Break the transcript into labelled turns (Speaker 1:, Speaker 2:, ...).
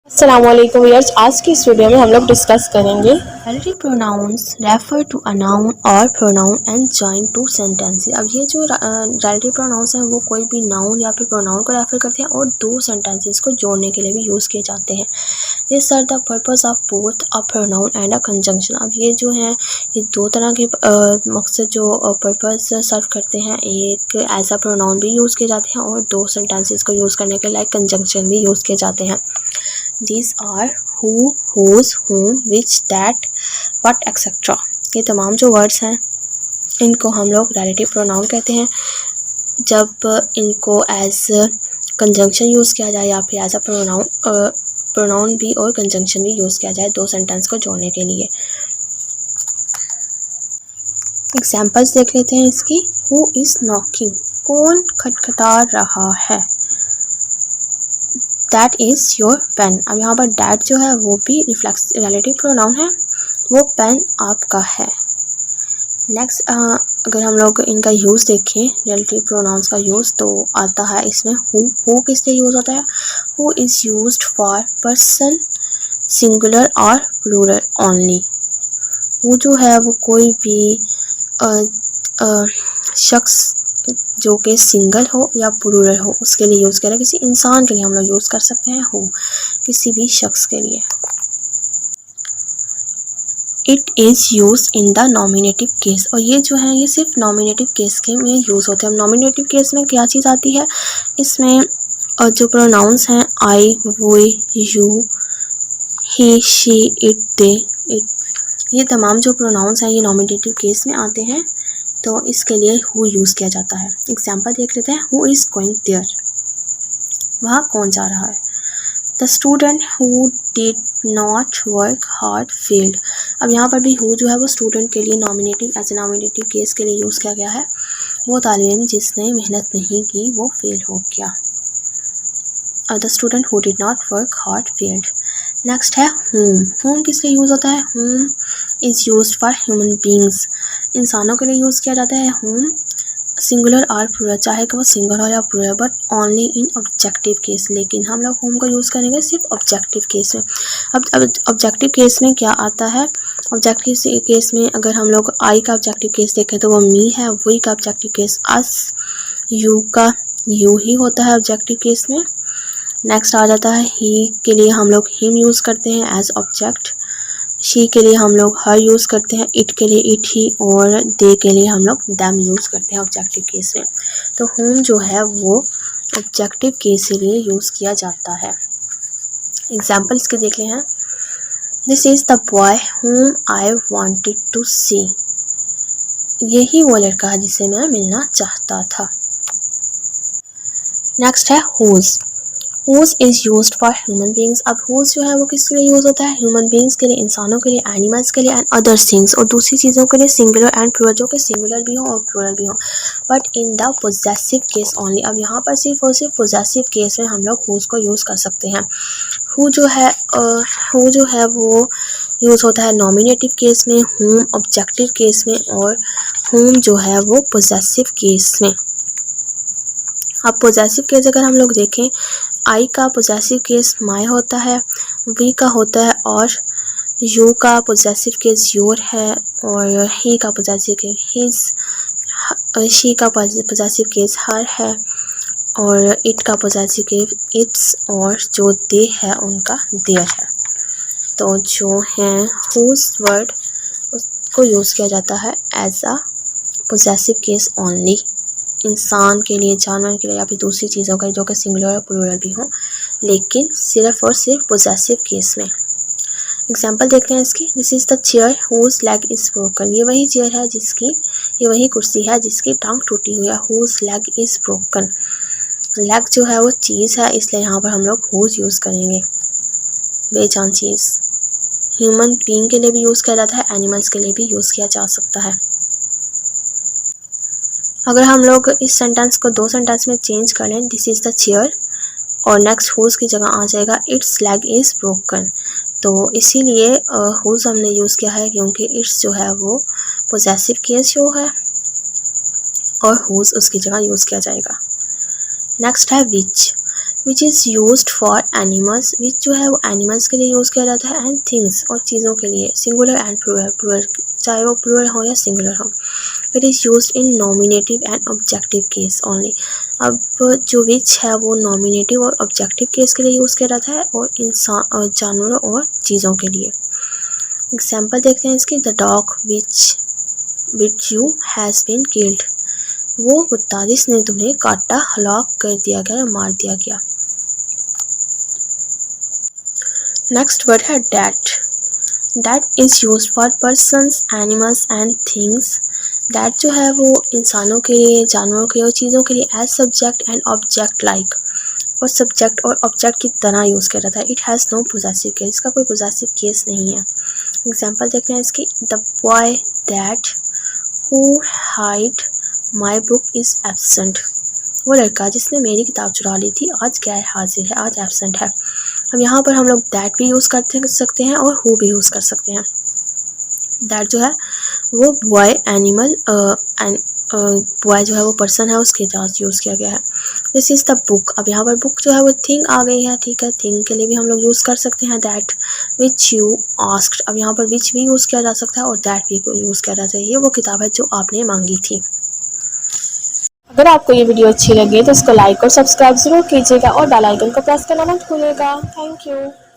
Speaker 1: अस्सलामुअलैकुम व्यूअर्स, आज की इस वीडियो में हम लोग डिस्कस करेंगे relative pronouns refer to a noun और pronoun and join two sentences. अब ये जो रिलेटिव प्रोनाउंस हैं वो कोई भी नाउन या फिर प्रोनाउन को रेफर करते हैं और दो सेंटेंसेस को जोड़ने के लिए भी यूज़ किए जाते हैं। This are the purpose of both a pronoun and a conjunction. अब ये जो हैं ये दो तरह के मकसद जो पर्पस सर्व करते हैं, एक एज अ प्रोनाउन भी यूज़ किए जाते हैं और दो सेंटेंसेस को यूज़ करने के लिए कंजंक्शन भी यूज़ किए जाते हैं। These are who, whose, whom, which, that, what, etc. ये तमाम जो वर्ड्स हैं इनको हम लोग रिलेटिव प्रोनाउन कहते हैं। जब इनको एज कंजंक्शन यूज़ किया जाए या फिर एज अ प्रोनाउन भी और कंजंक्शन भी यूज़ किया जाए दो सेंटेंस को जोड़ने के लिए। एग्जाम्पल्स देख लेते हैं इसकी। Who is knocking? कौन खटखटा रहा है? That is your pen. अब यहाँ पर डैट जो है वो भी रिफ्लेक्स रिलेटिव प्रोनाउन है, वो पेन आपका है। नेक्स्ट अगर हम लोग इनका यूज़ देखें रिलेटिव प्रोनाउंस का यूज़ तो आता है इसमें हु किस लिए यूज़ होता है? Who is used for person singular और प्लूरल ओनली। हु जो है वो कोई भी शख्स जो कि सिंगल हो या प्लूरल हो उसके लिए यूज़ करें। किसी इंसान के लिए हम लोग यूज़ कर सकते हैं हु, किसी भी शख्स के लिए। It is use in the nominative case. और ये जो है ये सिर्फ नॉमिनेटिव केस के में यूज़ होते हैं। अब नॉमिनेटिव केस में क्या चीज़ आती है? इसमें जो प्रोनाउंस हैं आई, वो, यू, ही, शी, इट, दे, ये तमाम जो प्रोनाउंस हैं ये नॉमिनेटिव केस में आते हैं, तो इसके लिए हु यूज़ किया जाता है। एग्जाम्पल देख लेते हैं। Who is going there? वहाँ कौन जा रहा है? The student who did not work hard failed. अब यहाँ पर भी हु जो है वो स्टूडेंट के लिए nominative as a nominative case के लिए यूज़ किया गया है। वो तालिब इल्म जिसने मेहनत नहीं की वो फेल हो गया। The student who did not work hard failed. Next है होम किस लिए यूज़ होता है? Home is used for human beings. इंसानों के लिए यूज़ किया जाता है होम, सिंगुलर और प्लूरल, चाहे कि वो सिंगल हो या plural, but only in objective case. लेकिन हम लोग होम को यूज़ करेंगे सिर्फ ऑब्जेक्टिव केस में। अब ऑब्जेक्टिव केस में क्या आता है? ऑब्जेक्टिव केस में अगर हम लोग आई का ऑब्जेक्टिव केस देखें तो वो मी है, वी का ऑब्जेक्टिव केस अस, यू का यू ही होता है ऑब्जेक्टिव केस में। नेक्स्ट आ जाता है ही के लिए हम लोग हिम यूज़ करते हैं एज ऑब्जेक्ट, शी के लिए हम लोग हर यूज़ करते हैं, इट के लिए इट ही, और दे के लिए हम लोग दैम यूज़ करते हैं ऑब्जेक्टिव केस में। तो होम जो है वो ऑब्जेक्टिव केस के लिए यूज़ किया जाता है। एग्जाम्पल इसके देख ले हैं। This is the boy whom I wanted to see. यही वो लड़का है जिसे मैं मिलना चाहता था। नेक्स्ट है whose। whose is used for human beings. अब whose जो है वो किसके लिए यूज़ होता है? ह्यूमन बींग्स के लिए, इंसानों के लिए, एनिमल्स के लिए एंड अदर थिंग्स, और दूसरी चीज़ों के लिए सिंगुलर एंड प्लूरल, जो कि सिंगुलर भी हो और प्लूरल भी हो, but in the possessive case only. अब यहाँ पर सिर्फ और सिर्फ पोजेसिव केस में हम लोग whose को यूज़ कर सकते हैं। who जो है वो यूज़ होता है नॉमिनेटिव केस में, whom ऑब्जेक्टिव केस में, और whom जो है वो पोजेसिव केस में। अब पोजेसिव केस अगर हम लोग देखें, आई का पोजेसिव केस माय होता है, वी का होता है, और यू का पोजेसिव केस योर है, और ही का पोजेसिव केस हिज, शी का पोजेसिव केस हर है, और इट का पोजेसिव केस इट्स, और जो दे है उनका देयर है। तो जो है हुज वर्ड उसको यूज़ किया जाता है as a possessive case only, इंसान के लिए, जानवर के लिए, या फिर दूसरी चीज़ों के लिए जो कि सिंगुलर और प्लूरल भी हो, लेकिन सिर्फ और सिर्फ पोजेसिव केस में। एग्जाम्पल देखते हैं इसकी। This is the chair whose leg is broken. ये वही चेयर है जिसकी, ये वही कुर्सी है जिसकी टांग टूटी हुई है। Whose leg is broken. Leg जो है वो चीज़ है, इसलिए यहाँ पर हम लोग हुज यूज़ करेंगे, बेजान चीज़। ह्यूमन बीइंग के लिए भी यूज़ किया जाता है, एनिमल्स के लिए भी यूज़ किया जा सकता है। अगर हम लोग इस सेंटेंस को दो सेंटेंस में चेंज कर लें, दिस इज़ द चेयर, और नेक्स्ट हुज की जगह आ जाएगा इट्स लेग इज़ ब्रोकन। तो इसीलिए हुज हमने यूज़ किया है क्योंकि इट्स जो है वो पोजेसिव केस जो है, और हुज उसकी जगह यूज़ किया जाएगा। नेक्स्ट है which. Which is used for animals, which जो है वो एनिमल्स के लिए यूज़ किया जाता है, एंड थिंग्स और चीज़ों के लिए, सिंगुलर एंड प्लूरल, चाहे वो प्लूरल हो या सिंगुलर हो। It is used in nominative and objective case only. अब जो विच है वो नॉमिनेटिव और ऑब्जेक्टिव केस के लिए यूज़ किया जाता है और इंसान, जानवरों और चीज़ों के लिए। एग्जाम्पल देखते हैं इसकी। The dog which you has been killed, वो कुत्ता जिसने तुम्हें काटा हलाक कर दिया गया, मार दिया गया। नेक्स्ट वर्ड है that. That is use for persons, animals and things. That जो है वो इंसानों के लिए, जानवरों के लिए और चीज़ों के लिए as subject and object like, और सब्जेक्ट और ऑब्जेक्ट की तरह यूज़ किया जाता है। It has no possessive case, इसका कोई पोजेसिव केस नहीं है। एग्जाम्पल देखते हैं इसकी। The boy that who hide my book is absent, वो लड़का जिसने मेरी किताब चुरा ली थी आज गैर हाजिर है, आज एब्सेंट है। अब यहाँ पर हम लोग दैट भी यूज़ कर सकते हैं और हु भी यूज़ कर सकते हैं। दैट जो है वो बॉय एनिमल एंड बॉय जो है वो पर्सन है, उसके साथ यूज़ किया गया है। This is the book. अब यहाँ पर बुक जो है वो थिंग आ गई है, ठीक है। थिंग के लिए भी हम लोग यूज़ कर सकते हैं दैट। विच यू आस्क्ड, अब यहाँ पर विच भी यूज़ किया जा सकता है और दैट भी यूज़ किया जा सकता है। ये वो किताब है जो आपने मांगी थी। अगर आपको ये वीडियो अच्छी लगी तो इसको लाइक और सब्सक्राइब ज़रूर कीजिएगा और बेल आइकन को प्रेस करना मत भूलिएगा। Thank you.